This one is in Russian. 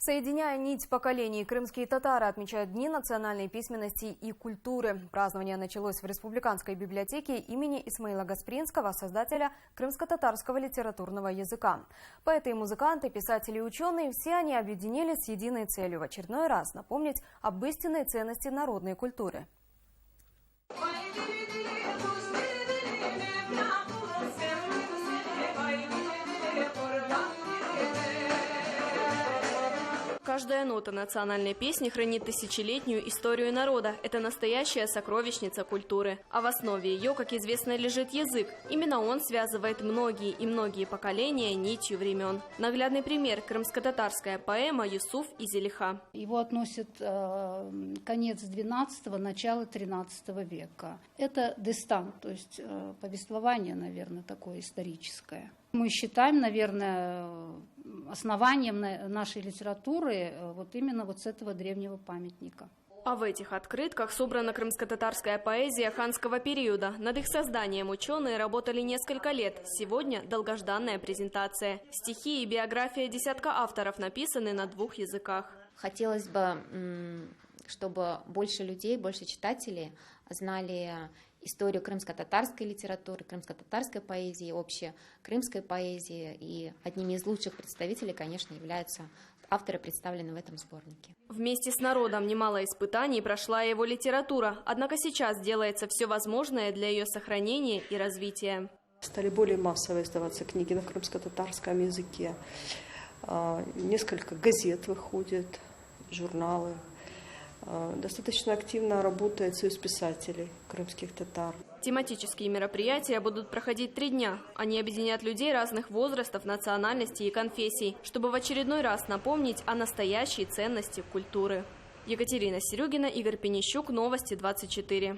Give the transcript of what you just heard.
Соединяя нить поколений, крымские татары отмечают Дни национальной письменности и культуры. Празднование началось в Республиканской библиотеке имени Исмаила Гаспринского, создателя крымско-татарского литературного языка. Поэты и музыканты, писатели и ученые – все они объединились с единой целью – в очередной раз напомнить об истинной ценности народной культуры. Каждая нота национальной песни хранит тысячелетнюю историю народа. Это настоящая сокровищница культуры. А в основе ее, как известно, лежит язык. Именно он связывает многие и многие поколения нитью времен. Наглядный пример – крымско-татарская поэма «Юсуф и Зелиха». Его относят конец XII – начало XIII века. Это дестан, то есть повествование, наверное, такое историческое. Мы считаем, наверное, основанием нашей литературы вот именно вот с этого древнего памятника. А в этих открытках собрана крымско-татарская поэзия ханского периода. Над их созданием ученые работали несколько лет. Сегодня долгожданная презентация. Стихи и биография десятка авторов написаны на 2 языках. Хотелось бы, чтобы больше людей, больше читателей знали историю крымско-татарской литературы, крымско-татарской поэзии, общей крымской поэзии. И одними из лучших представителей, конечно, являются авторы, представленные в этом сборнике. Вместе с народом немало испытаний прошла его литература. Однако сейчас делается все возможное для ее сохранения и развития. Стали более массово издаваться книги на крымско-татарском языке. Несколько газет выходит, журналы. Достаточно активно работает союз писателей крымских татар. Тематические мероприятия будут проходить 3 дня. Они объединят людей разных возрастов, национальностей и конфессий, чтобы в очередной раз напомнить о настоящей ценности культуры. Екатерина Серюгина, Игорь Пенищук, Новости 24.